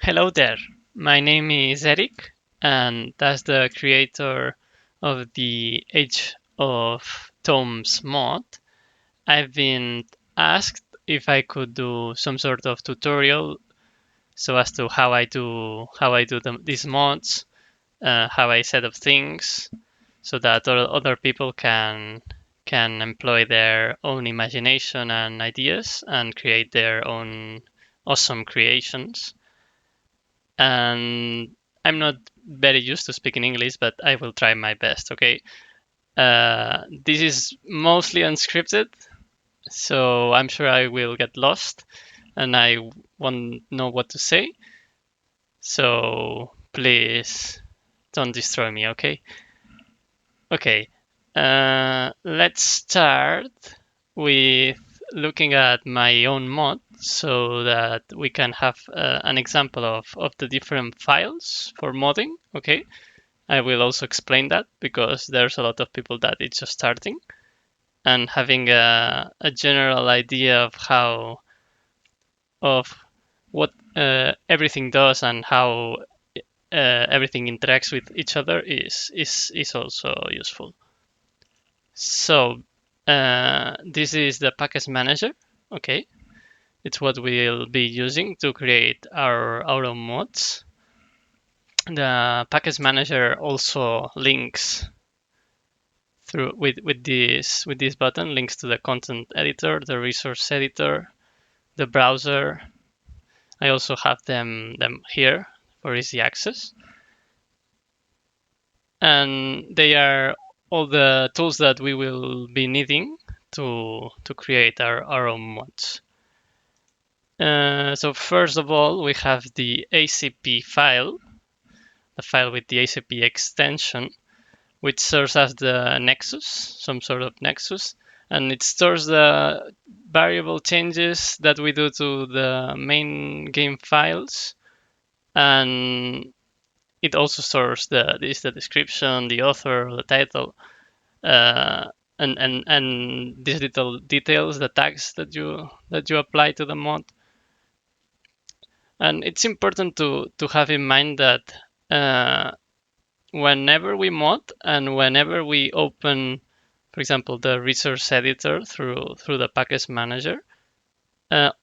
Hello there, my name is Eric, and that's the creator of the Age of Tomes mod. I've been asked if I could do some sort of tutorial so as to how I do these mods, how I set up things, so that other people can employ their own imagination and ideas and create their own awesome creations. And I'm not very used to speaking English, but I will try my best, okay? This is mostly unscripted, so I'm sure I will get lost and I won't know what to say. So please don't destroy me, okay? Okay, let's start with looking at my own mod so that we can have an example of the different files for modding, okay? I will also explain that because there's a lot of people that it's just starting and having a general idea of what everything does and how everything interacts with each other is also useful. So this is the package manager. Okay, it's what we'll be using to create our auto mods. The package manager also links through with this button, links to the content editor, the resource editor, the browser. I also have them here for easy access, and they are all the tools that we will be needing to create our own mods. So first of all, we have the ACP file, the file with the ACP extension, which serves as the nexus, some sort of nexus, and it stores the variable changes that we do to the main game files, and it also stores the description, the author, the title, and these little details, the tags that you apply to the mod. And it's important to have in mind that whenever we mod and whenever we open, for example, the resource editor through the package manager,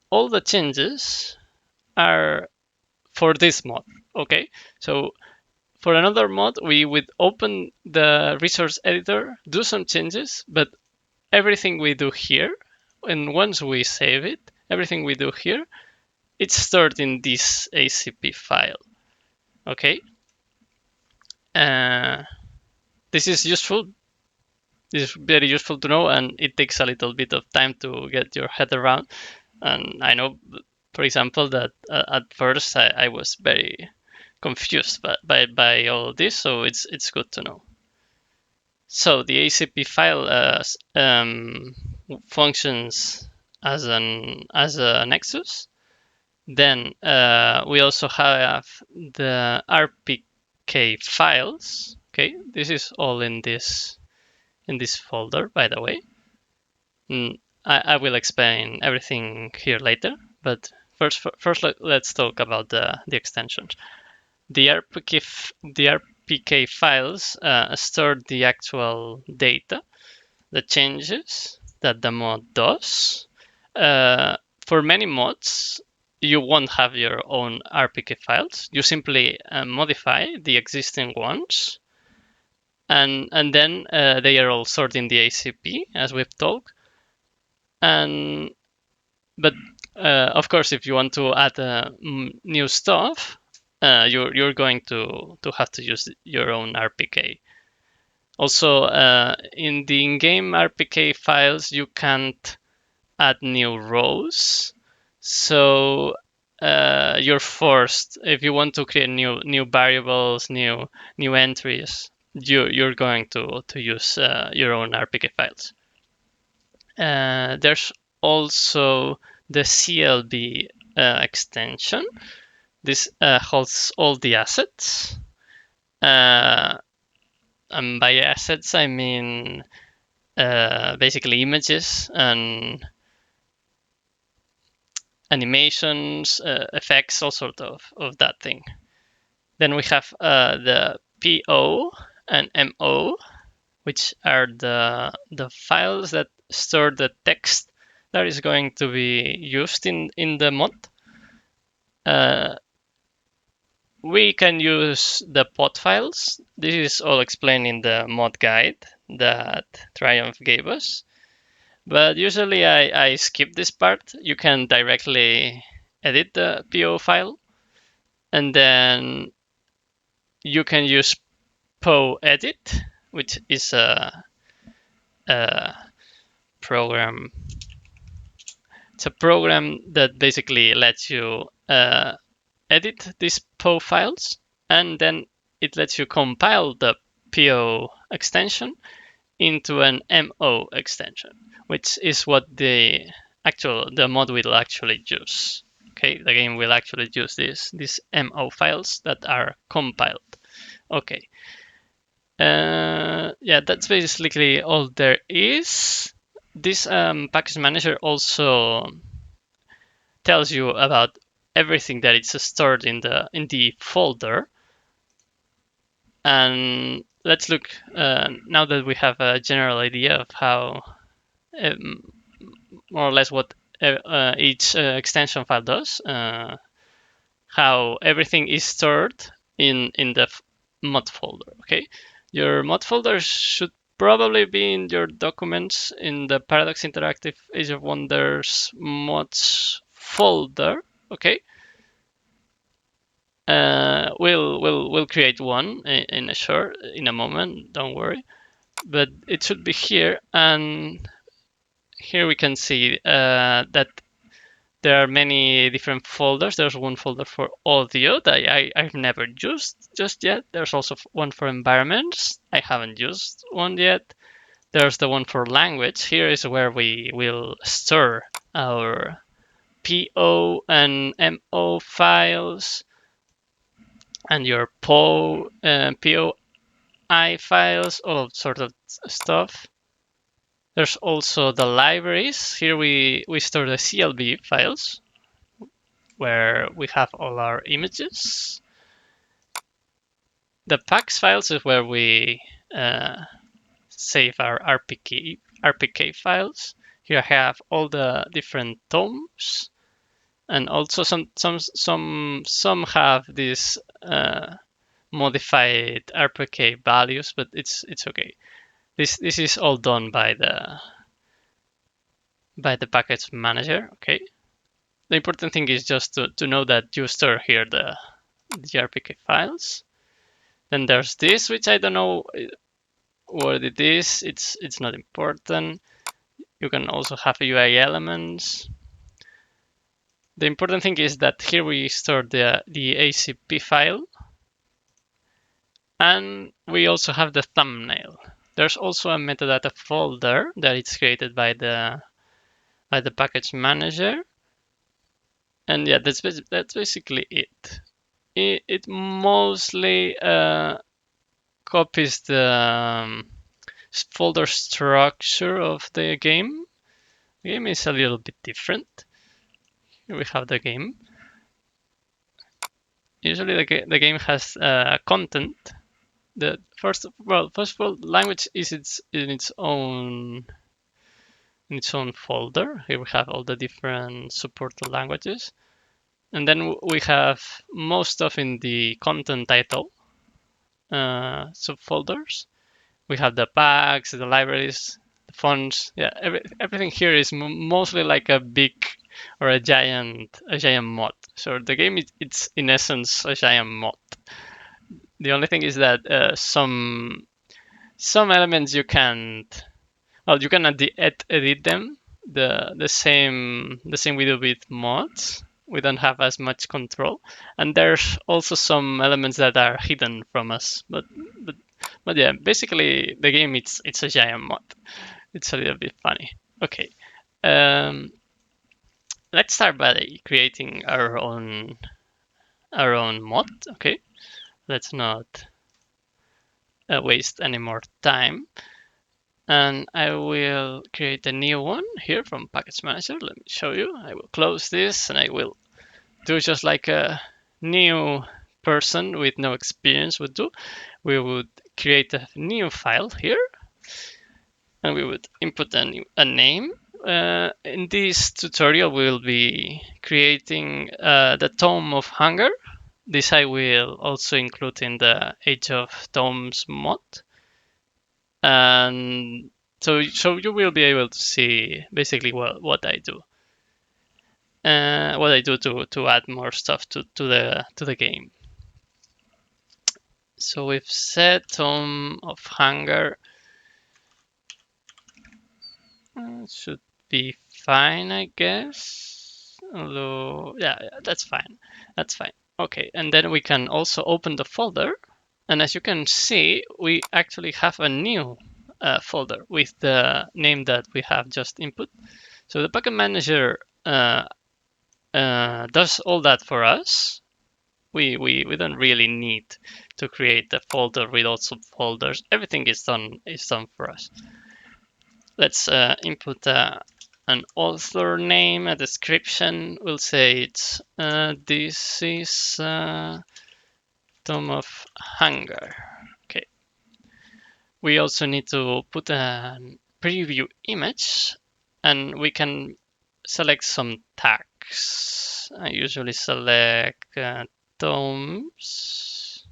all the changes are for this mod. Okay, so for another mod, we would open the resource editor, do some changes, but everything we do here, and once we save it, everything we do here, it's stored in this ACP file. Okay. This is useful. This is very useful to know, and it takes a little bit of time to get your head around. And I know, for example, that at first I was very confused by all of this, so it's good to know. So the ACP file functions as a nexus. Then we also have the RPK files. Okay, this is all in this folder, by the way. I will explain everything here later, but first let's talk about the extensions. The RPK files store the actual data, the changes that the mod does. For many mods, you won't have your own RPK files. You simply modify the existing ones, and then they are all stored in the ACP, as we've talked. But of course, if you want to add new stuff, you're going to have to use your own RPK. Also, in the in-game RPK files, you can't add new rows. So you're forced, if you want to create new variables, new entries, you're going to use your own RPK files. There's also the CLB extension. This holds all the assets. And by assets, I mean basically images and animations, effects, all sort of that thing. Then we have the PO and MO, which are the files that store the text that is going to be used in the mod. We can use the pod files. This is all explained in the mod guide that Triumph gave us. But usually I skip this part. You can directly edit the PO file, and then you can use PO edit, which is a program. It's a program that basically lets you edit these PO files, and then it lets you compile the PO extension into an MO extension, which is what the mod will actually use. Okay, the game will actually use these MO files that are compiled. Okay. Yeah, that's basically all there is. This package manager also tells you about everything that is stored in the folder. And let's look now that we have a general idea of how more or less what each extension file does, how everything is stored in the mod folder. Okay, your mod folder should probably be in your documents in the Paradox Interactive Age of Wonders mods folder. Okay, we'll create one in a moment. Don't worry, but it should be here, and here we can see that there are many different folders. There's one folder for audio that I've never used just yet. There's also one for environments. I haven't used one yet. There's the one for language. Here is where we will store our PO and MO files and your POI files, all sort of stuff. There's also the libraries. Here we store the CLB files, where we have all our images. The packs files is where we save our RPK files. Here I have all the different tomes, and also some have these modified RPK values, but it's okay. This is all done by the package manager. Okay. The important thing is just to know that you store here the RPK files. Then there's this, which I don't know what it is. It's not important. You can also have UI elements. The important thing is that here we store the ACP file, and we also have the thumbnail. There's also a metadata folder that is created by the package manager, and yeah, that's basically it. It mostly copies the folder structure of the game. The game is a little bit different. Here we have the game. Usually the game has content. The first of all, language is in its own folder. Here we have all the different supported languages, and then we have most stuff in the content title subfolders. We have the packs, the libraries, the fonts. Yeah, everything here is mostly like a big or a giant mod. So the game it's in essence a giant mod. The only thing is that some elements you can't. Well, you can edit them. The same we do with mods. We don't have as much control, and there's also some elements that are hidden from us. But yeah, basically the game it's a giant mod. It's a little bit funny. Okay, let's start by creating our own mod. Okay, let's not waste any more time. And I will create a new one here from Package Manager. Let me show you. I will close this and I will do just like a new person with no experience would do. We would create a new file here and we would input a name. In this tutorial, we'll be creating the Tome of Hunger. This I will also include in the Age of Tomes mod. And so you will be able to see basically what I do. What I do to add more stuff to the game. So we've set Tome of Hunger. Should be fine, I guess. Although, yeah, that's fine. That's fine. Okay, and then we can also open the folder. And as you can see, we actually have a new folder with the name that we have just input. So the Packet Manager does all that for us. We don't really need to create a folder with lots of folders. Everything is done for us. Let's input an author name, a description. We'll say it's this is Tome of Hunger. Okay. We also need to put a preview image, and we can select some tags. I usually select tomes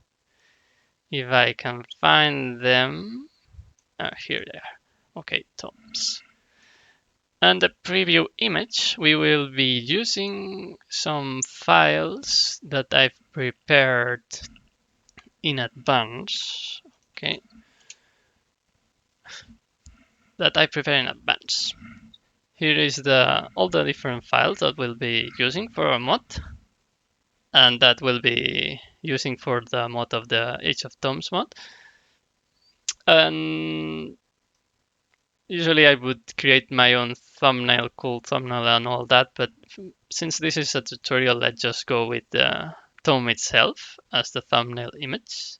if I can find them. Here they are. Okay, tomes. And the preview image, we will be using some files that I've prepared in advance. Okay, that I prepare in advance. Here is all the different files that we'll be using for a mod, and that we'll be using for the mod of the Age of Tomes mod. And usually I would create my own thumbnail, cool thumbnail and all that, but since this is a tutorial, let's just go with the tome itself as the thumbnail image.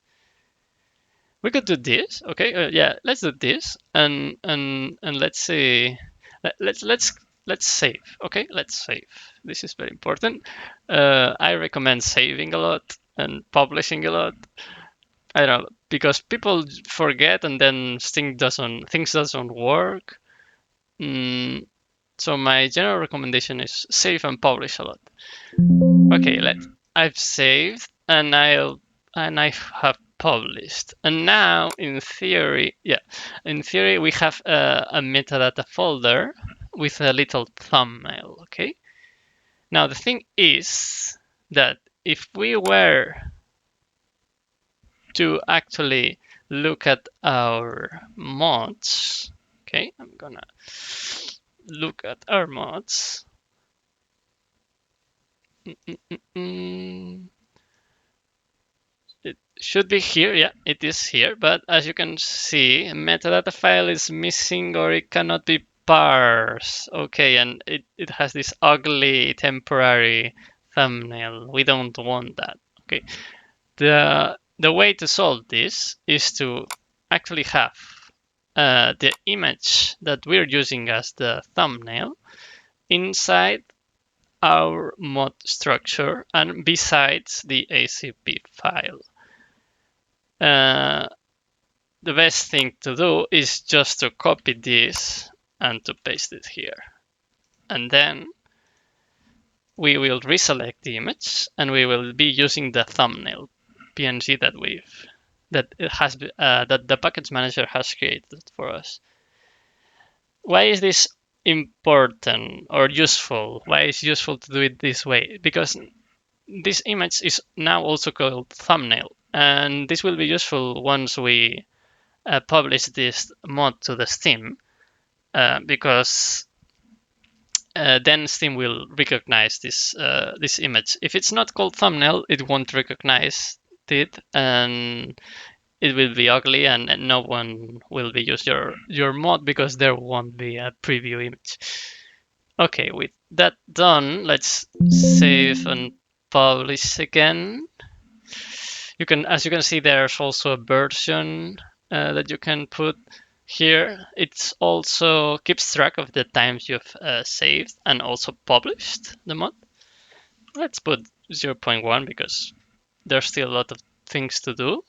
We could do this, okay? Yeah, let's do this, and let's see. Let's save, okay? Let's save. This is very important. I recommend saving a lot and publishing a lot. I don't know, because people forget and then things doesn't work. So my general recommendation is save and publish a lot. Okay, I've saved and I have published. And now in theory, we have a metadata folder with a little thumbnail, okay? Now the thing is that if we were to actually look at our mods, okay, I'm gonna look at our mods. It should be here. Yeah, it is here. But as you can see, metadata file is missing or it cannot be parsed. Okay, and it has this ugly temporary thumbnail. We don't want that. Okay. The way to solve this is to actually have the image that we're using as the thumbnail inside our mod structure and besides the ACP file. The best thing to do is just to copy this and to paste it here. And then we will reselect the image and we will be using the thumbnail PNG that the package manager has created for us. Why is this important or useful? Why is it useful to do it this way? Because this image is now also called thumbnail, and this will be useful once we publish this mod to the Steam, because then Steam will recognize this image. If it's not called thumbnail, it won't recognize it, and it will be ugly, and no one will be use your mod because there won't be a preview image. Okay, with that done, let's save and publish again. As you can see, there's also a version that you can put. Here, it's also keeps track of the times you've saved and also published the mod. Let's put 0.1 because there's still a lot of things to do.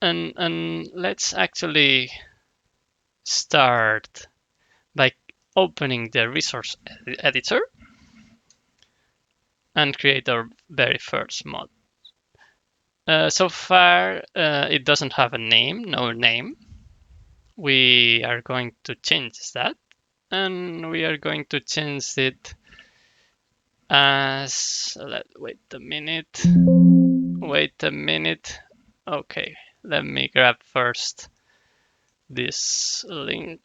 And let's actually start by opening the resource editor and create our very first mod. So far, it doesn't have a name, no name. We are going to change that, and we are going to change it as, wait a minute, Okay, let me grab first this link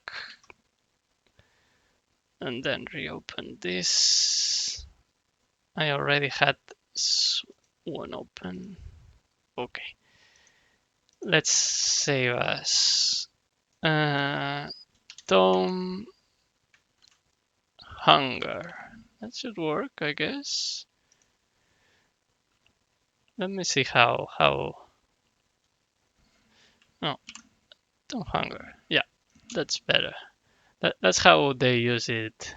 and then reopen this. I already had one open. Okay, let's save as Tome Hunger. That should work, I guess. Let me see how. Oh, Tome Hunger. Yeah, that's better. That's how they use it.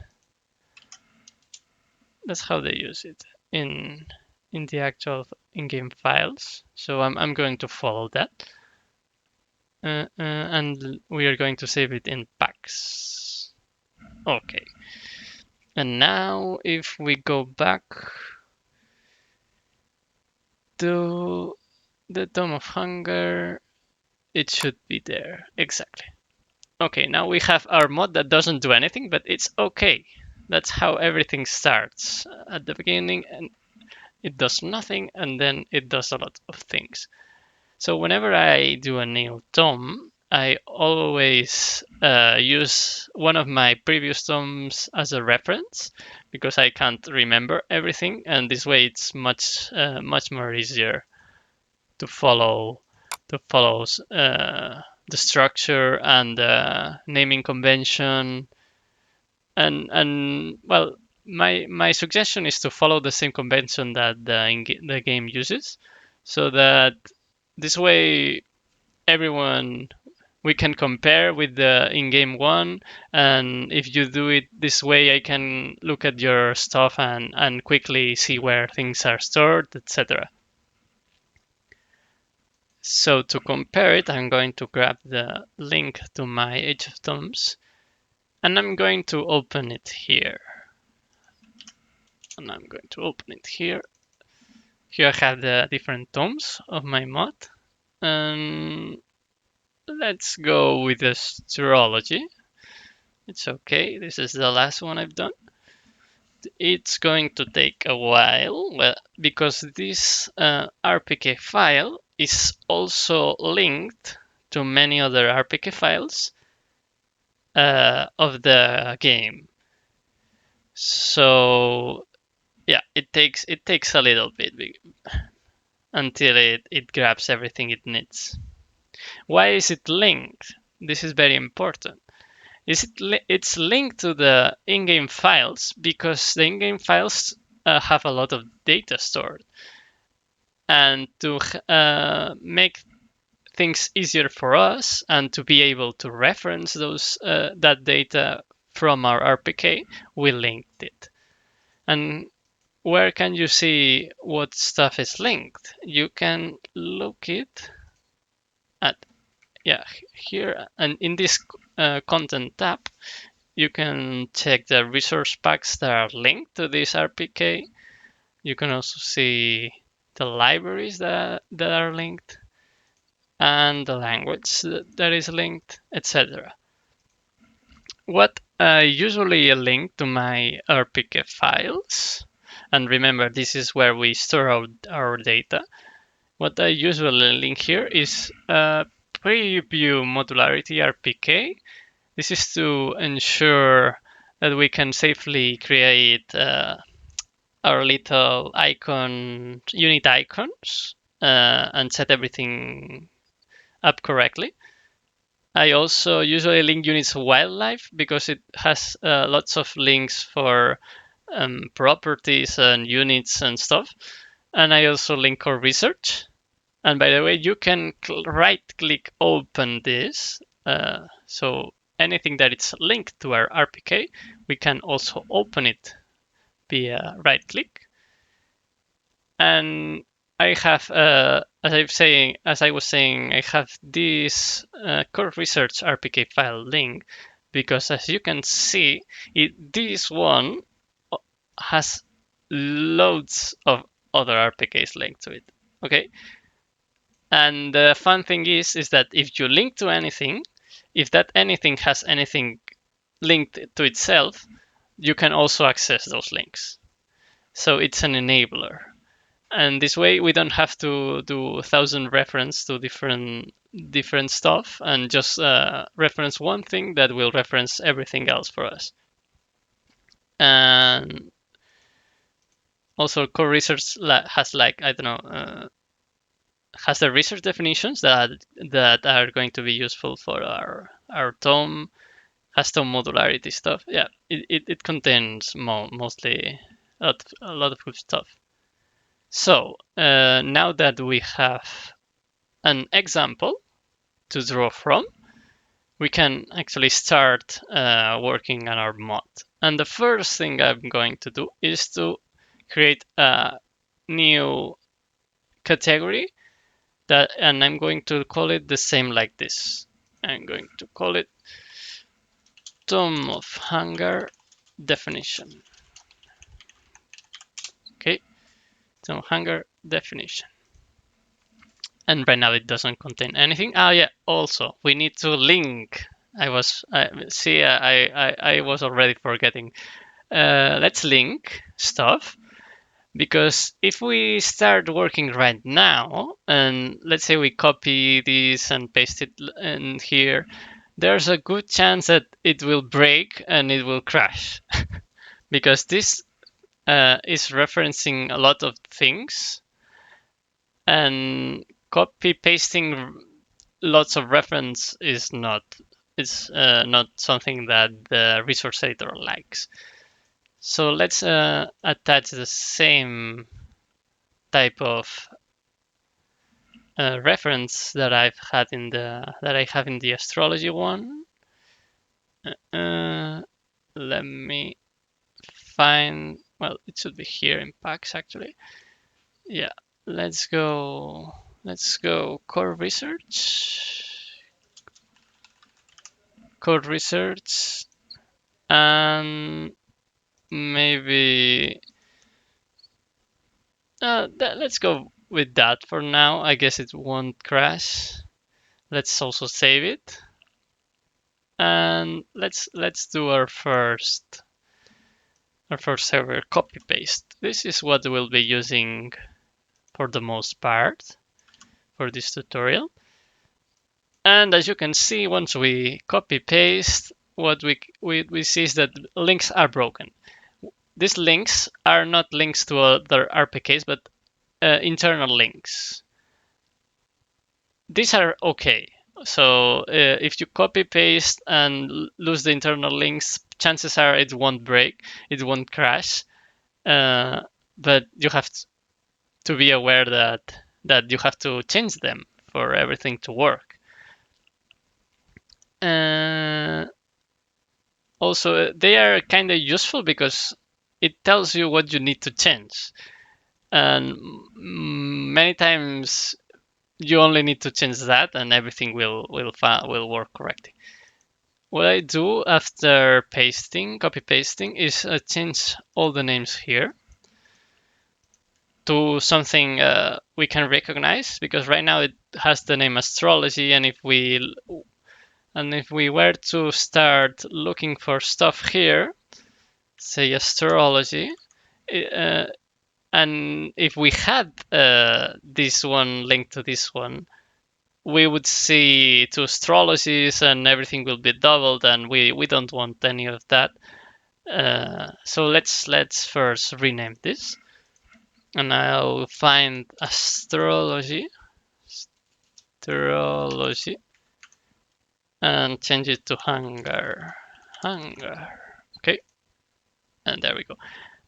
That's how they use it in the actual in-game files. So I'm going to follow that. And we are going to save it in packs. Okay. And now if we go back to the Tome of Hunger, it should be there. Exactly. Okay, now we have our mod that doesn't do anything, but it's okay. That's how everything starts. At the beginning, and it does nothing, and then it does a lot of things. So whenever I do a new tome, I always use one of my previous tomes as a reference because I can't remember everything, and this way it's much more easier to follow the structure and the naming convention. And well, my suggestion is to follow the same convention that the game uses, so that this way everyone we can compare with the in-game one, and if you do it this way I can look at your stuff and quickly see where things are stored, etc. So to compare it, I'm going to grab the link to my Age of Tomes and I'm going to open it here. And I'm going to open it here. Here I have the different tomes of my mod. And let's go with astrology. It's okay. This is the last one I've done. It's going to take a while, well, because this RPK file is also linked to many other RPK files of the game. So yeah, it takes a little bit until it grabs everything it needs. Why is it linked? This is very important. It's linked to the in-game files because the in-game files have a lot of data stored, and to make things easier for us and to be able to reference that data from our RPK, we linked it. And where can you see what stuff is linked? You can look it at here, and in this content tab you can check the resource packs that are linked to this RPK. You can also see the libraries that are linked and the language that is linked, etc. What I usually link to my RPK files, and remember this is where we store our data. What I usually link here is preview modularity RPK. This is to ensure that we can safely create our little unit icons, and set everything up correctly. I also usually link units wildlife because it has lots of links for properties and units and stuff. And I also link core research. And by the way, you can right click open this So anything that is linked to our RPK, we can also open it via right click. And I have, as I was saying, I have this core research RPK file link because, as you can see, this one has loads of other RPKs linked to it. Okay, and the fun thing is that if you link to anything, if that anything has anything linked to itself, you can also access those links. So it's an enabler. And this way we don't have to do 1,000 reference to different stuff and just reference one thing that will reference everything else for us. And also core research has, like, I don't know, has the research definitions that are going to be useful for our Tome, has Tome modularity stuff. Yeah, it contains mostly a lot of good stuff. So now that we have an example to draw from, we can actually start working on our mod. And the first thing I'm going to do is to create a new category and I'm going to call it the same like this. I'm going to call it Tome of Hunger definition. Okay, Tome of Hunger definition. And right now it doesn't contain anything. Oh yeah, also we need to link. I was I was already forgetting. Let's link stuff, because if we start working right now and let's say we copy this and paste it in here, there's a good chance that it will break and it will crash because this is referencing a lot of things, and copy pasting lots of reference is not something that the resource editor likes. So let's attach the same type of reference that I have in the astrology one. Let me find. Well, it should be here in packs actually. Yeah, let's go. Core research, and maybe let's go with that for now. I guess it won't crash. Let's also save it, and let's do our first server copy paste. This is what we'll be using for the most part for this tutorial. And as you can see, once we copy paste, what we see is that links are broken. These links are not links to other RPKs, but internal links. These are okay. So if you copy paste and lose the internal links, chances are it won't break, it won't crash. But you have to be aware that you have to change them for everything to work. Also, they are kind of useful because it tells you what you need to change. And many times you only need to change that and everything will work correctly. What I do after copy pasting, is change all the names here to something we can recognize, because right now it has the name astrology, and if we were to start looking for stuff here, say astrology, and if we had this one linked to this one, we would see two astrologies and everything will be doubled, and we don't want any of that. So let's first rename this, and I'll find astrology, and change it to hunger. Okay, and there we go.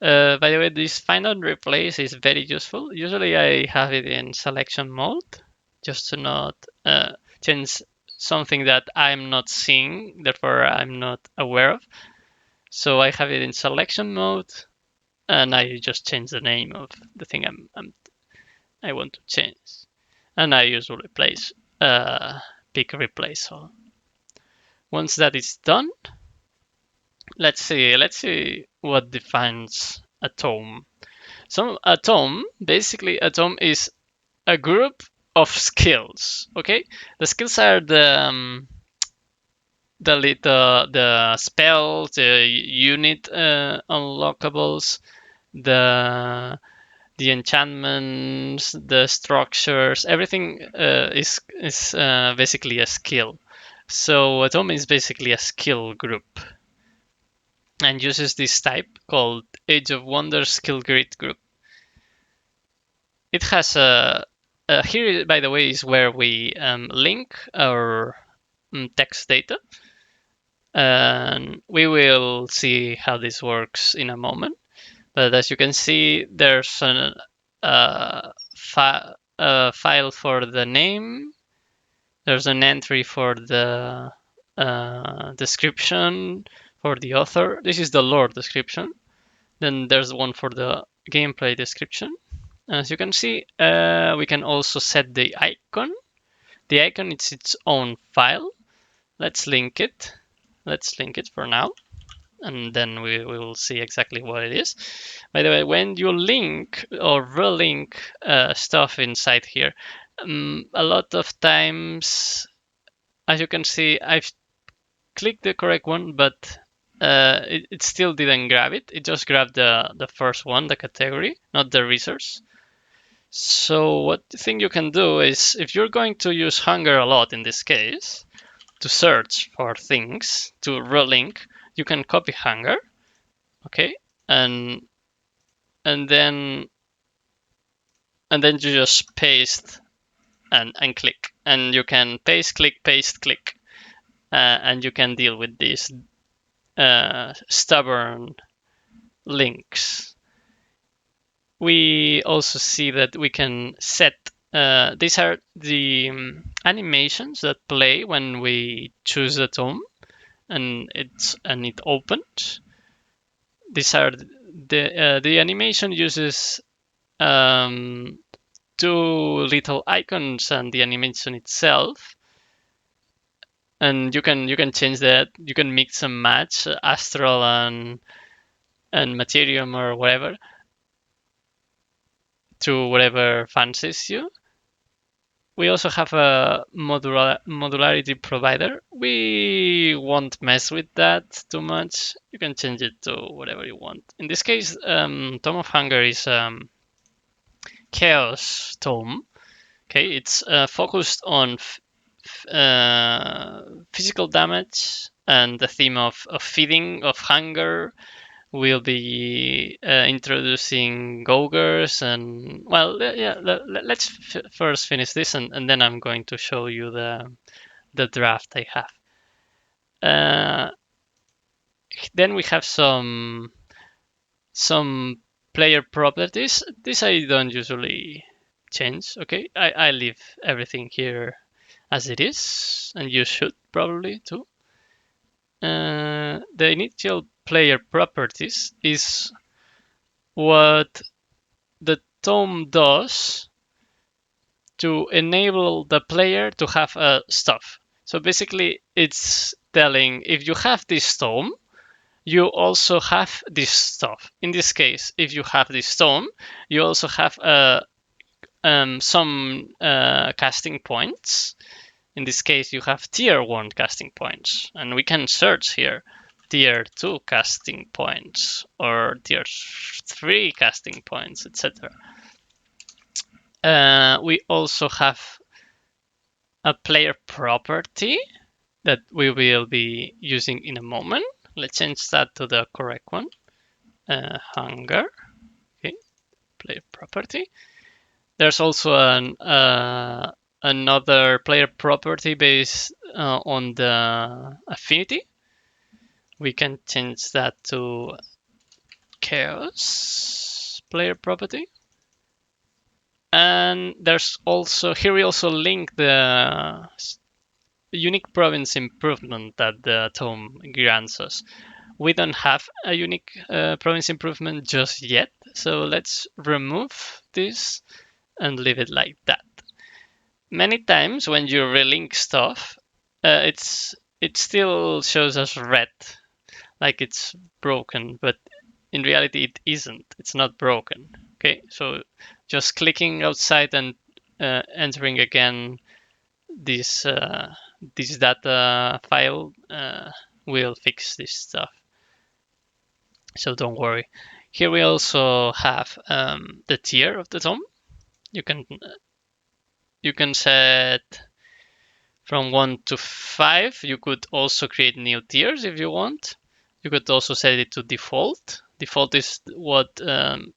By the way, this find and replace is very useful. Usually I have it in selection mode just to not change something that I'm not seeing, therefore I'm not aware of. So I have it in selection mode, and I just change the name of the thing I want to change, and I use replace, pick replace all. Once that is done, let's see what defines a tome. So a tome, basically a tome is a group of skills. Okay, the skills are the spells, the unit unlockables, the enchantments, the structures. Everything is basically a skill. So a tome is basically a skill group and uses this type called Age of Wonder Skill Grid Group. It has here, by the way, is where we link our text data, and we will see how this works in a moment. But as you can see, there's a file for the name. There's an entry for the description for the author. This is the lore description. Then there's one for the gameplay description. As you can see, we can also set the icon. The icon is its own file. Let's link it. Let's link it for now, and then we will see exactly what it is. By the way, when you link or relink stuff inside here, a lot of times, as you can see, I've clicked the correct one, but it still didn't grab it. It just grabbed the first one, the category, not the resource. So what thing you can do is, if you're going to use hunger a lot in this case, to search for things, to relink, you can copy hunger, okay, and then you just paste and click, and you can paste, click, paste, click, and you can deal with these stubborn links. We also see that we can set these are the animations that play when we choose a tome and it opens. These are the animation uses two little icons and the animation itself, and you can change that. You can mix and match astral and materium or whatever to whatever fancies you. We also have a modularity provider. We won't mess with that too much. You can change it to whatever you want. In this case, Tome of Hunger is Chaos Tome. Okay, it's focused on physical damage and the theme of feeding, of hunger. We'll be introducing Gogers and, well, yeah, let's first finish this, and then I'm going to show you the draft I have. Then we have some player properties. This I don't usually change, okay? I leave everything here as it is, and you should probably too. The initial player properties is what the tome does to enable the player to have stuff. So basically, it's telling, if you have this tome, you also have this stuff. In this case, if you have this tome, you also have some casting points. In this case, you have tier 1 casting points, and we can search here tier 2 casting points or tier 3 casting points, etc. We also have a player property that we will be using in a moment. Let's change that to the correct one. Hunger. Okay, player property. There's also another player property based on the affinity. We can change that to chaos player property. And there's also, here we also link the unique province improvement that the Tome grants us. We don't have a unique province improvement just yet, so let's remove this and leave it like that. Many times when you relink stuff, it still shows us red, like it's broken, but in reality it isn't. It's not broken. Okay, so just clicking outside and entering again this data file will fix this stuff. So don't worry. Here we also have the tier of the Tome. You can set from 1 to 5. You could also create new tiers if you want. You could also set it to default. Default is what the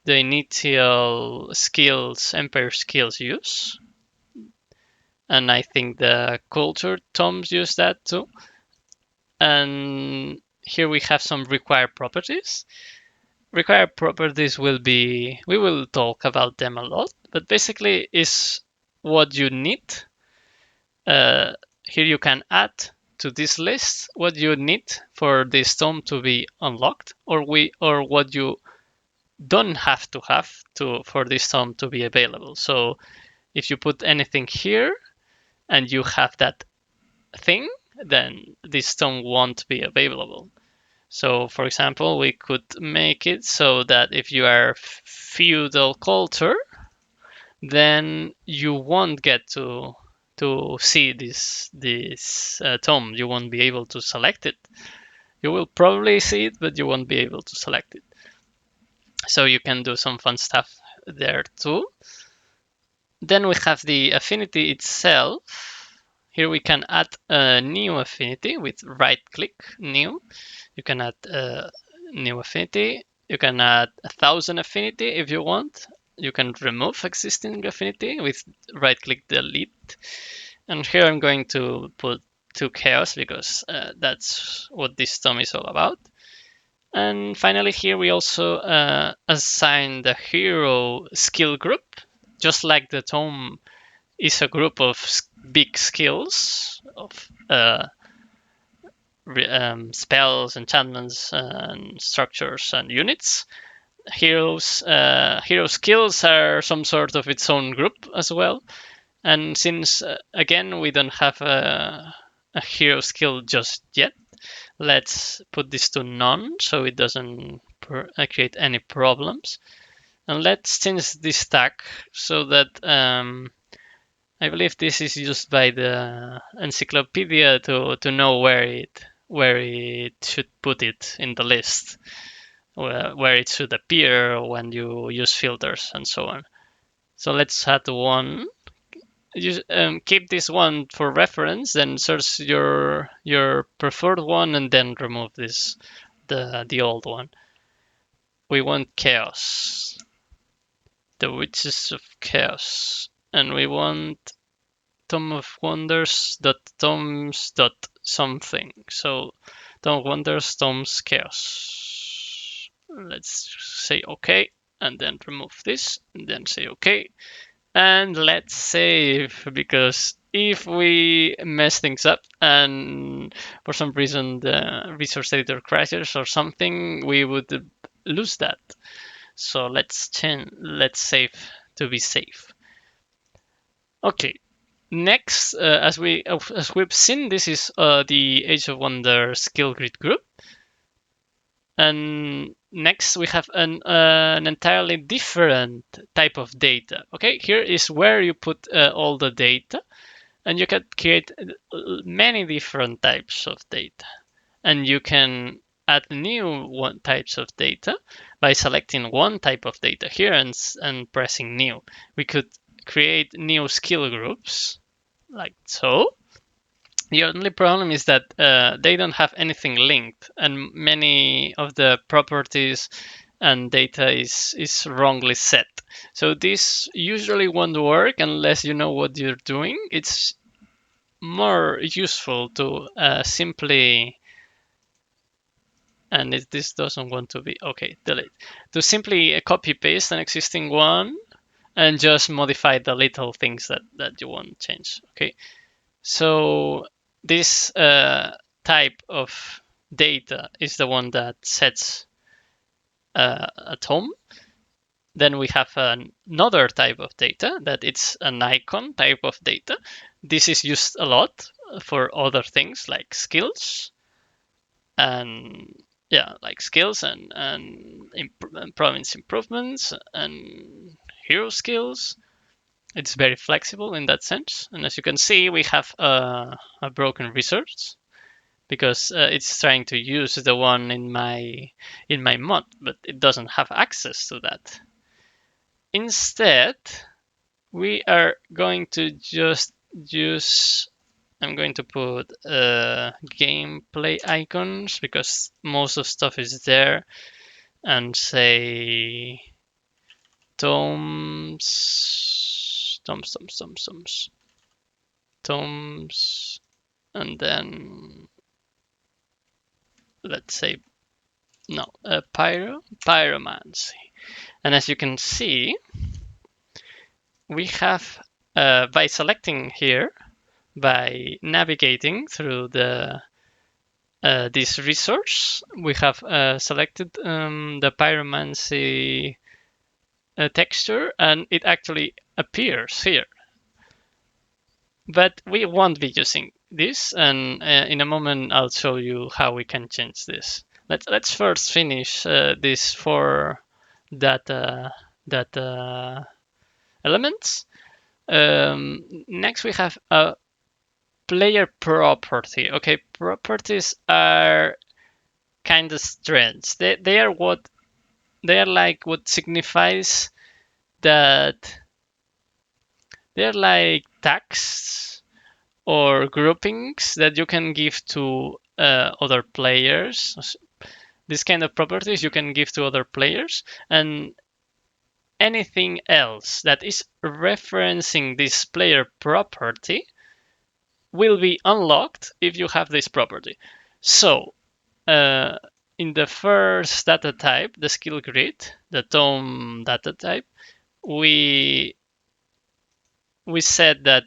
initial skills, Empire skills use. And I think the culture tomes use that too. And here we have some required properties. Required properties we will talk about them a lot, but basically is what you need. Here you can add to this list what you need for this tome to be unlocked, or what you don't have to for this tome to be available. So if you put anything here and you have that thing, then this tome won't be available. So for example, we could make it so that if you are feudal culture, then you won't get to see this tome. You won't be able to select it. You will probably see it, but you won't be able to select it. So you can do some fun stuff there too. Then we have the affinity itself. Here we can add a new affinity with right click, new. You can add a new affinity. You can add 1,000 affinity if you want. You can remove existing affinity with right click delete. And here I'm going to put 2 chaos because that's what this tome is all about. And finally here we also assign the hero skill group. Just like the tome is a group of big skills of spells, enchantments, and structures and units. Hero skills are some sort of its own group as well. And since again we don't have a hero skill just yet, let's put this to none so it doesn't create any problems. And let's change this tag so that I believe this is used by the encyclopedia to know where it should put it in the list, where it should appear when you use filters and so on. So let's add one. Keep this one for reference, then search your preferred one, and then remove the old one. We want chaos, the witches of chaos, and we want Tome of Wonders dot tomes dot something. So Tome of Wonders tomes chaos. Let's say OK, and then remove this, and then say OK. And let's save, because if we mess things up and for some reason the resource editor crashes or something, we would lose that. So let's save to be safe. Okay. Next, as we've seen, this is the Age of Wonder skill grid group. And next we have an entirely different type of data. Okay, here is where you put all the data, and you can create many different types of data. And you can add new types of data by selecting one type of data here and pressing new. We could create new skill groups like so. The only problem is that they don't have anything linked, and many of the properties and data is wrongly set. So this usually won't work unless you know what you're doing. It's more useful to simply, and this doesn't want to be, okay, delete. To simply copy paste an existing one and just modify the little things that you want to change, okay? So this type of data is the one that sets a tome. Then we have another type of data that it's an icon type of data. This is used a lot for other things like skills and like skills and province improvements and hero skills. It's very flexible in that sense. And as you can see, we have a broken resource because it's trying to use the one in my mod, but it doesn't have access to that. Instead, we are going to just use, I'm going to put gameplay icons because most of stuff is there, and say tomes, and then let's say no, pyromancy. And as you can see, we have by selecting here, by navigating through this resource, we have selected the pyromancy texture, and it actually appears here. But we won't be using this, and in a moment I'll show you how we can change this. Let's first finish these 4 data elements. Next we have a player property. Okay, properties are kind of strange. They are like what signifies that they're like tags or groupings that you can give to other players. This kind of properties you can give to other players, and anything else that is referencing this player property will be unlocked if you have this property. So in the first data type, the skill grid, the Tome data type, we said that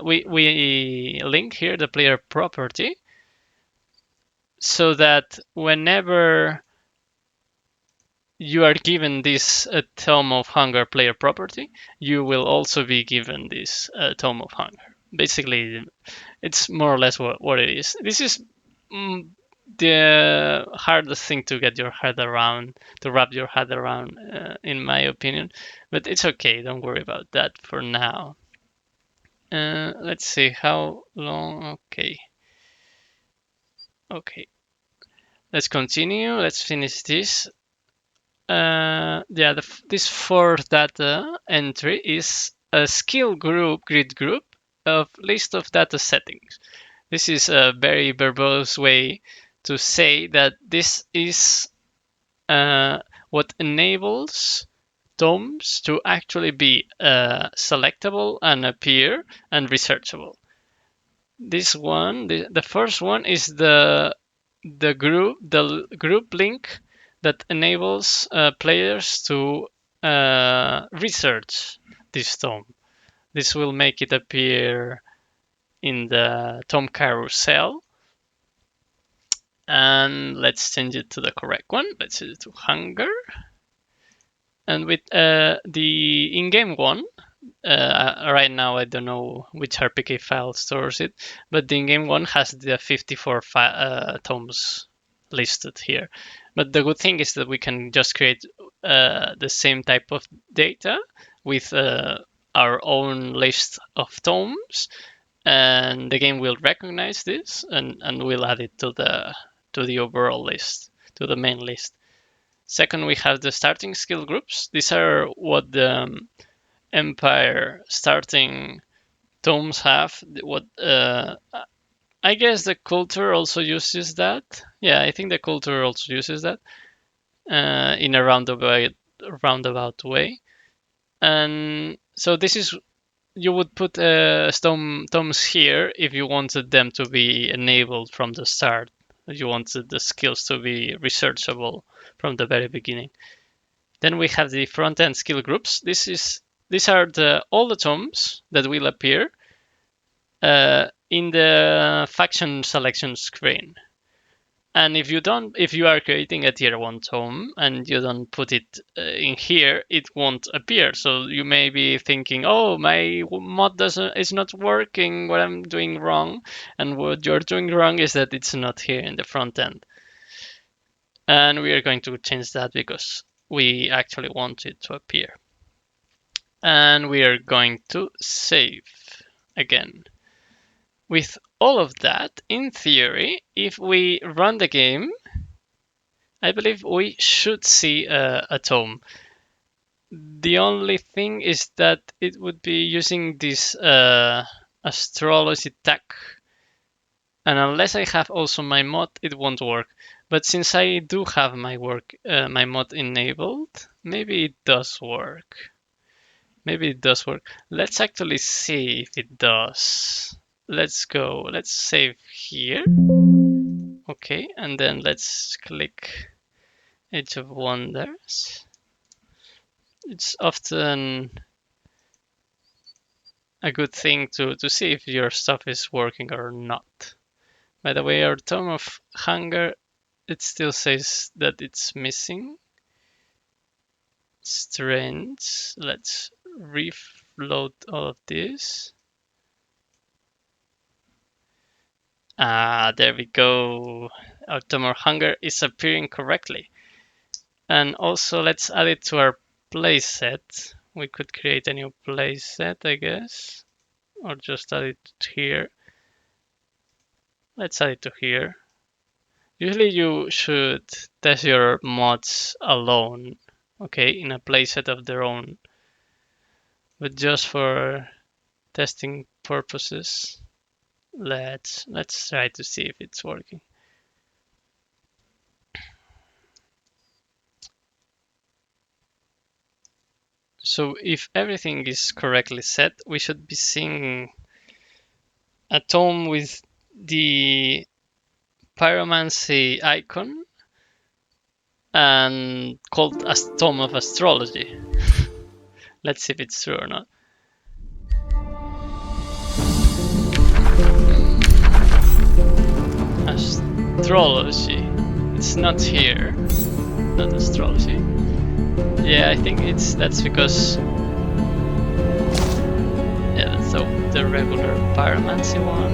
we link here the player property so that whenever you are given this Tome of Hunger player property, you will also be given this Tome of Hunger. Basically, it's more or less what it is. This is the hardest thing to get your head around, to wrap your head around, in my opinion. But it's okay, don't worry about that for now. Let's see how long. Okay. Let's continue. Let's finish this. This 4th data entry is a skill group, grid group of list of data settings. This is a very verbose way to say that this is what enables tomes to actually be selectable and appear and researchable. This one, the first one is the group link that enables players to research this tome. This will make it appear in the tome carousel. And let's change it to the correct one. Let's change it to hunger. And with the in-game one, right now I don't know which RPK file stores it, but the in-game one has the 54 tomes listed here. But the good thing is that we can just create the same type of data with our own list of tomes, and the game will recognize this and will add it to the overall list, to the main list. Second, we have the starting skill groups. These are what the Empire starting tomes have. What I guess the culture also uses that. Yeah, I think the culture also uses that in a roundabout way. And so this is, you would put tomes here if you wanted them to be enabled from the start. You wanted the skills to be researchable from the very beginning. Then we have the front-end skill groups. These are all the tomes that will appear in the faction selection screen. And if you are creating a tier 1 tome and you don't put it in here, it won't appear. So you may be thinking, oh, my mod is not working, what I'm doing wrong. And what you're doing wrong is that it's not here in the front end. And we are going to change that because we actually want it to appear. And we are going to save again. With all of that, in theory, if we run the game, I believe we should see a tome. The only thing is that it would be using this astrology tag, and unless I have also my mod, it won't work. But since I do have my mod enabled, maybe it does work. Maybe it does work. Let's actually see if it does. Let's go. Let's save here. Okay, and then let's click Age of Wonders. It's often a good thing to see if your stuff is working or not. By the way, our Tome of Hunger, it still says that it's missing. Strange. Let's reload all of this. There we go. Our Tome of Hunger is appearing correctly. And also let's add it to our playset. We could create a new playset, I guess, or just add it here. Let's add it to here. Usually you should test your mods alone, okay, in a playset of their own. But just for testing purposes, let's try to see if it's working. So if everything is correctly set, we should be seeing a tome with the pyromancy icon and called a Tome of Astrology. Let's see if it's true or not. Astrology. It's not here. Not astrology. Yeah, I think that's because that's the regular pyromancy one.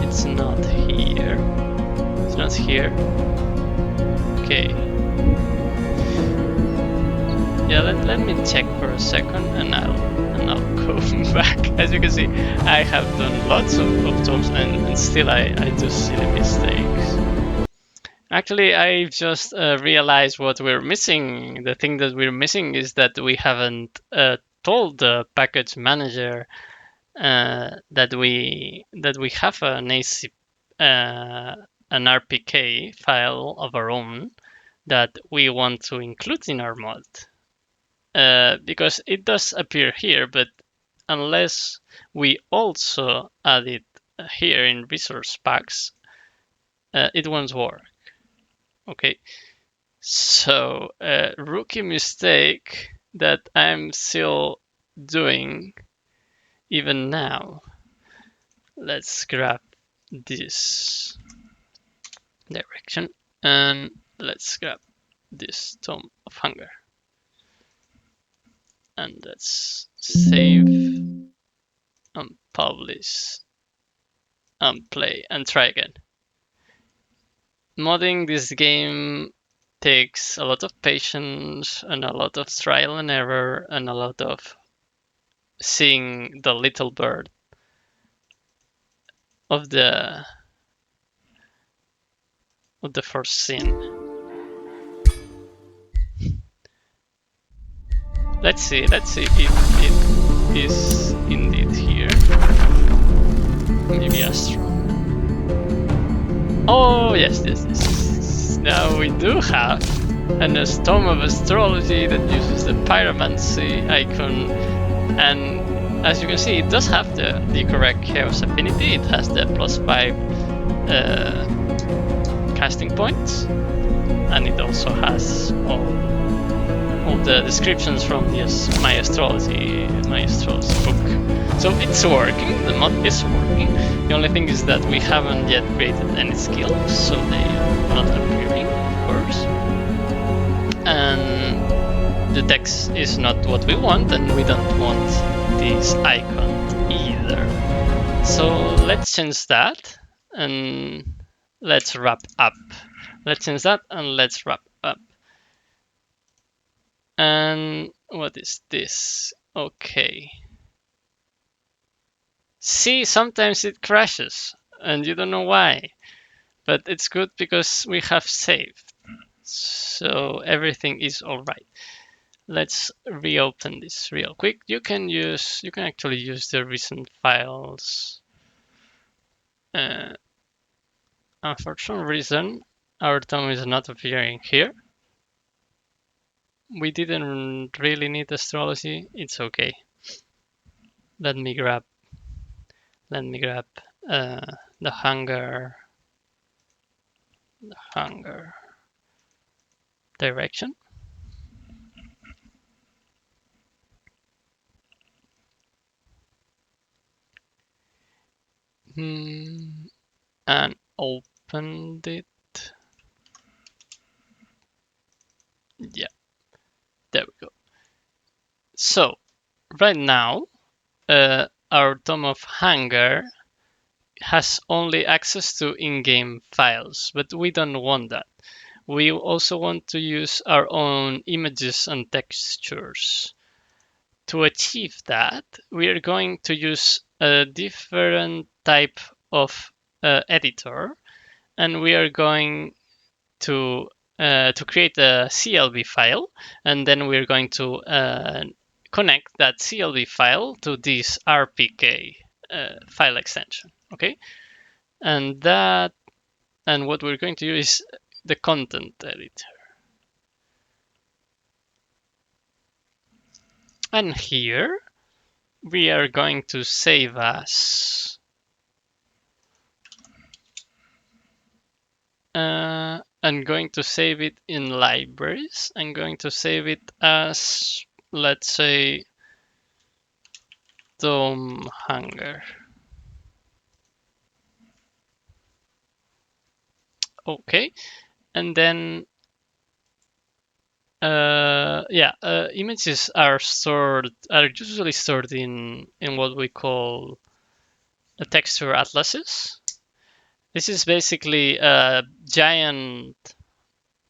It's not here. It's not here. Okay. Yeah, let me check for a second and I'll go back. As you can see, I have done lots of tomes and still I do silly mistakes. Actually, I've just realized what we're missing. The thing that we're missing is that we haven't told the package manager that we have an AC an RPK file of our own that we want to include in our mod. Because it does appear here, but unless we also add it here in resource packs, it won't work. Okay, so rookie mistake that I'm still doing even now. Let's grab this direction and let's grab this Tome of Hunger. And let's save and publish and play and try again. Modding this game takes a lot of patience and a lot of trial and error and a lot of seeing the little bird of the first scene. Let's see if it is indeed here. Maybe Astro. Oh yes. Now we do have an Tome of Astrology that uses the pyromancy icon, and as you can see, it does have the correct chaos affinity. It has the +5 casting points, and it also has all the descriptions from my astrology book. So it's working, the mod is working. The only thing is that we haven't yet created any skills, so they are not appearing, of course. And the text is not what we want, and we don't want this icon either. So let's change that, and let's wrap up. Let's change that, and let's wrap up. And what is this? Okay. See, sometimes it crashes, and you don't know why. But it's good because we have saved. So everything is all right. Let's reopen this real quick. You can actually use the recent files. And for some reason, our Tome is not appearing here. We didn't really need astrology. It's okay. Let me grab the hunger direction. And opened it. Yeah, there we go. So right now, our Tome of Hunger has only access to in-game files, but we don't want that. We also want to use our own images and textures. To achieve that, we are going to use a different type of editor, and we are going to create a CLB file, and then we're going to connect that CLB file to this RPK file extension. Okay, and what we're going to use is the content editor. And here we are going to save as I'm going to save it in libraries. I'm going to save it as, let's say, Tome Hunger. Okay, and then images are usually stored in what we call texture atlases. This is basically a giant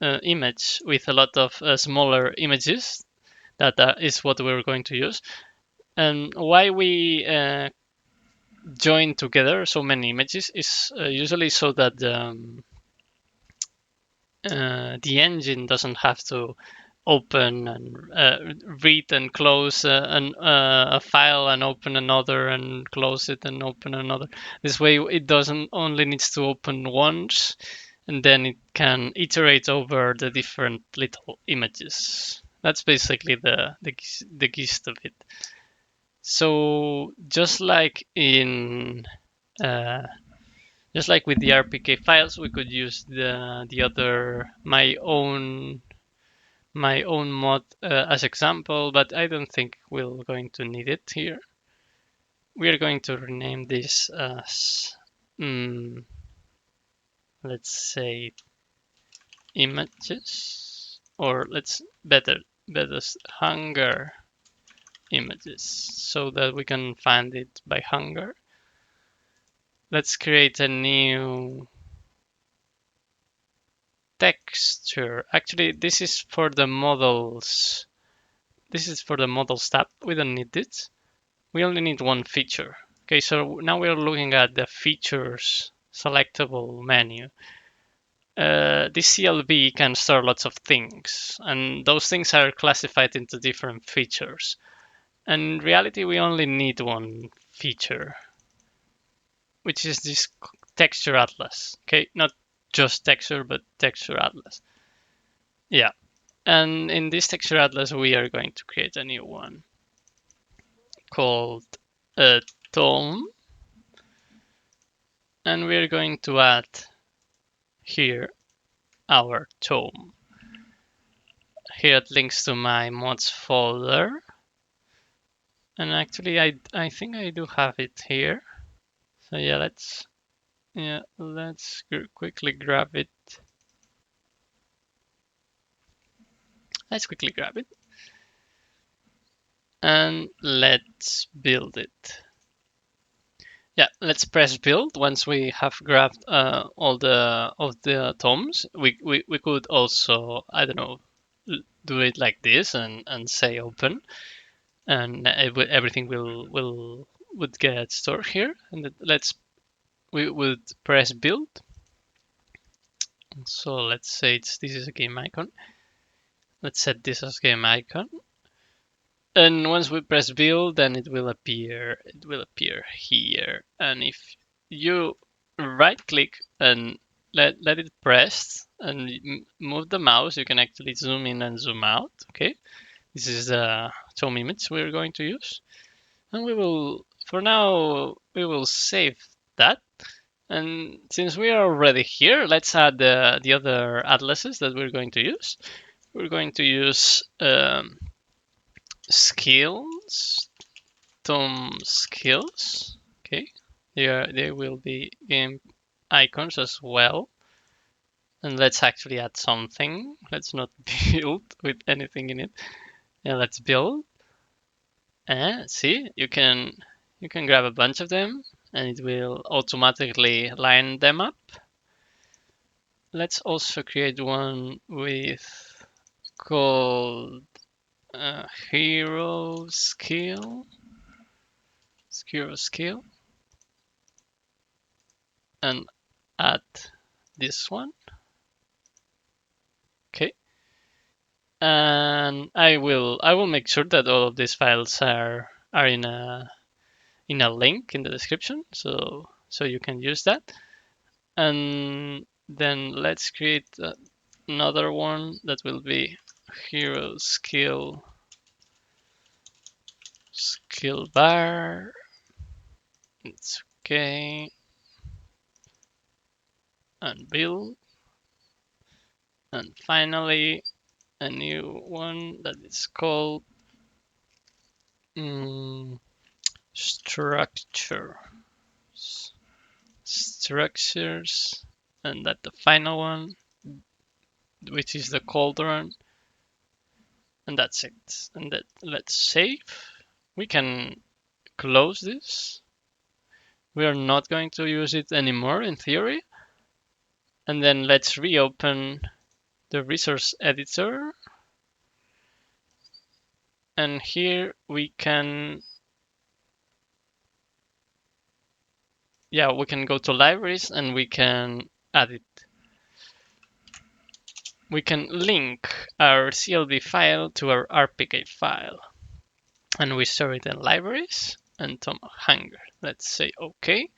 image with a lot of smaller images. That is what we're going to use. And why we join together so many images is usually so that the engine doesn't have to open and read and close a file and open another and close it and open another. This way it doesn't only needs to open once, and then it can iterate over the different little images. That's basically the gist of it. So uh, just like with the RPK files, we could use the other my own mod as example, but I don't think we're going to need it here. We are going to rename this as, let's say, images, or let's better hunger images, so that we can find it by hunger. Let's create a new texture. Actually, this is for the models. This is for the models tab. We don't need it. We only need one feature. Okay, so now we're looking at the features selectable menu. This CLB can store lots of things, and those things are classified into different features. And in reality, we only need one feature, which is this texture atlas. Okay, not just texture, but texture atlas. Yeah, and in this texture atlas, we are going to create a new one called Tome, and we're going to add here our Tome. Here it links to my mods folder, And actually, I think I do have it here. So yeah, let's quickly grab it. Let's quickly grab it and let's build it. Yeah, let's press build once we have grabbed all the tomes. We could also, I don't know, do it like this and say open, and everything would get stored here. And we would press build. So let's say this is a game icon. Let's set this as game icon. And once we press build, then it will appear. It will appear here. And if you right click and let it press and move the mouse, you can actually zoom in and zoom out. Okay, this is the Tome image we're going to use, and we will for now we will save that. And since we are already here, let's add the other atlases that we're going to use. We're going to use skills, Tome skills. Okay, they will be game icons as well. And let's actually add something. Let's not build with anything in it. Yeah, let's build. And see, you can grab a bunch of them, and it will automatically line them up. Let's also create one with called hero skill, and add this one. Okay, and I will make sure that all of these files are in a link in the description, so you can use that. And then let's create another one that will be hero skill bar. It's okay, and build, and finally a new one that is called structure structures, and that the final one, which is the cauldron, and that's it. And that let's save. We can close this. We are not going to use it anymore in theory. And then let's reopen the resource editor. And here we can go to libraries and we can add it. We can link our CLB file to our RPK file, and we store it in libraries and Tome Hanger. Let's say OK,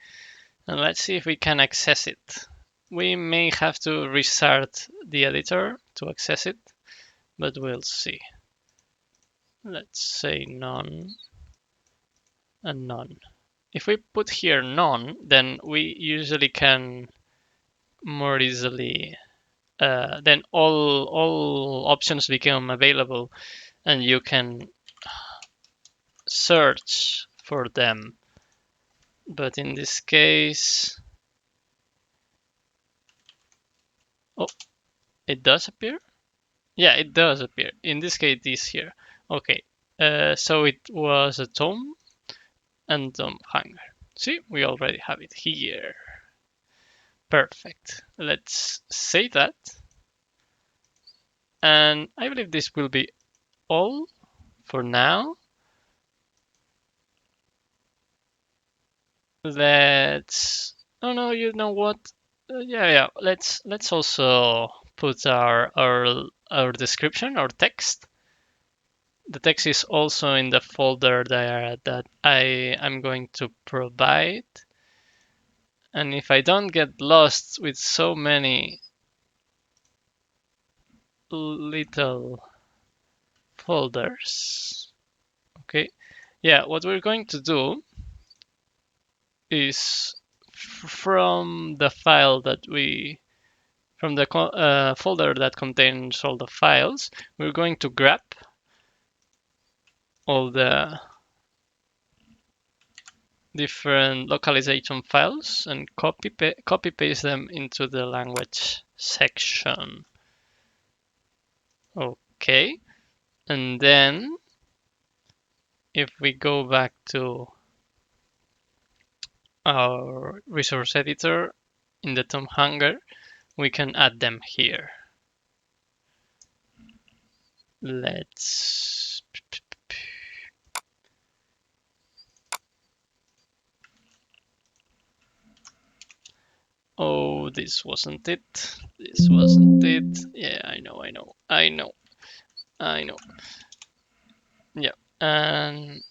and let's see if we can access it. We may have to restart the editor to access it, but we'll see. Let's say none and none. If we put here none, then we usually can more easily then all options become available, and you can search for them. But in this case, oh, it does appear. Yeah, it does appear. In this case, this here. Okay, so it was a Tome and Tome Hanger. See, we already have it here. Perfect. Let's save that. And I believe this will be all for now. Let's. Oh no, you know what? Yeah. Let's also put our description, our text. The text is also in the folder there that I am going to provide. And if I don't get lost with so many little folders, okay. Yeah, what we're going to do is from the file that from the folder that contains all the files, we're going to grab all the different localization files and copy paste them into the language section. Okay, and then if we go back to our resource editor in the Tome Hunger, we can add them here. Let's oh, this wasn't it. This wasn't it. Yeah, I know. Yeah, and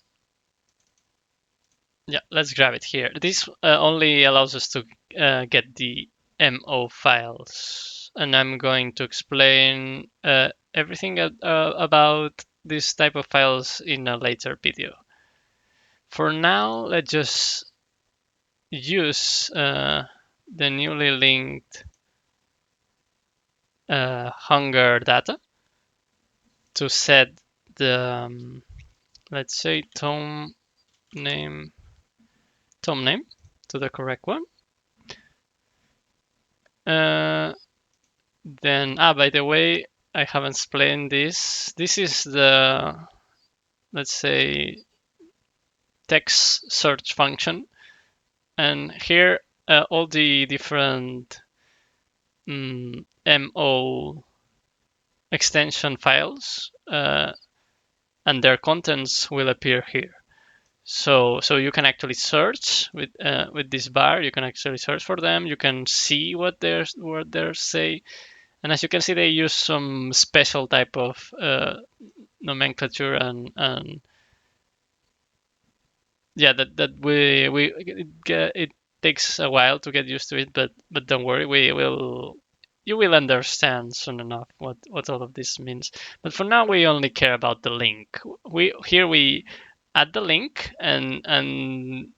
yeah, let's grab it here. This only allows us to get the MO files, and I'm going to explain everything about this type of files in a later video. For now, let's just use the newly linked hunger data to set the let's say tome name to the correct one. Then, by the way, I haven't explained this. This is the, let's say, text search function. And here, all the different MO extension files and their contents will appear here. So you can actually search with this bar. You can actually search for them. You can see what they're say. And as you can see, they use some special type of nomenclature and yeah, it takes a while to get used to it, but don't worry, you will understand soon enough what all of this means. But for now, we only care about the link. We add the link, and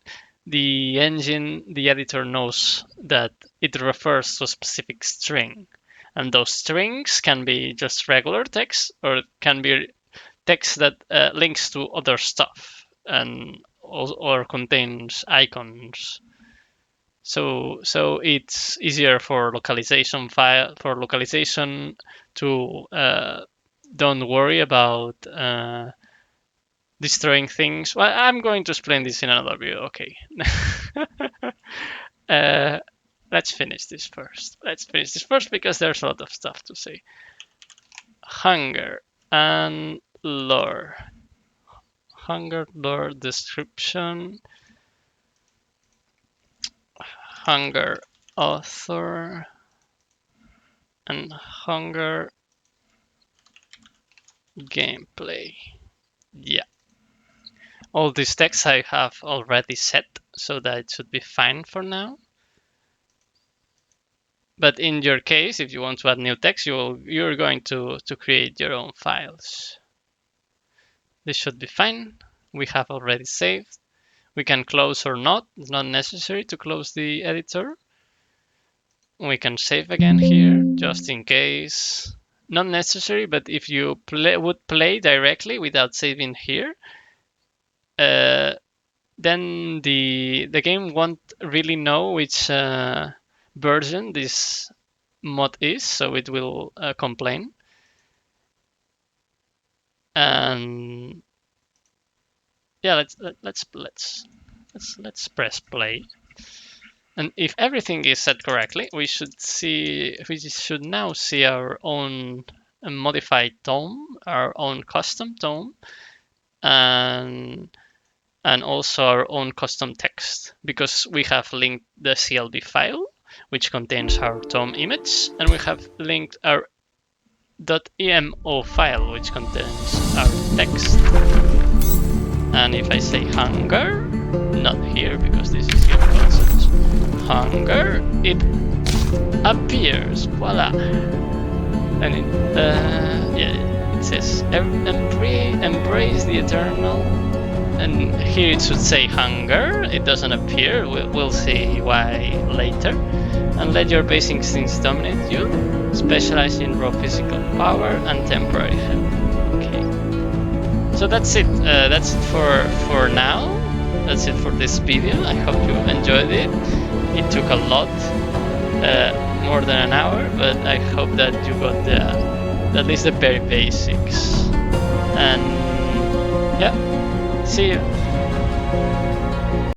the editor knows that it refers to a specific string. And those strings can be just regular text, or it can be text that links to other stuff and or contains icons. So it's easier for localization to don't worry about destroying things. Well, I'm going to explain this in another video. Okay. Let's finish this first. Because there's a lot of stuff to say. Hunger and lore. Hunger lore description. Hunger author. And hunger gameplay. Yeah. All these texts I have already set, so that it should be fine for now. But in your case, if you want to add new text, you're going to create your own files. This should be fine. We have already saved. We can close or not. It's not necessary to close the editor. We can save again here, just in case. Not necessary, but if you would play directly without saving here, then the game won't really know which version this mod is, so it will complain. And yeah, let's press play. And if everything is set correctly, we should now see our own modified tome, our own custom tome, and also our own custom text, because we have linked the CLB file, which contains our tome image, and we have linked our .emo file, which contains our text. And if I say hunger, not here because this is game concepts, hunger, it appears, voila. And it says embrace the eternal. And here it should say hunger. It doesn't appear. We'll see why later. And let your basic instincts dominate you. Specialize in raw physical power and temporary health. Okay. So that's it. That's it for now. that's it for this video. I hope you enjoyed it. It took a lot, more than an hour, but I hope that you got at least the very basics. And yeah, see you.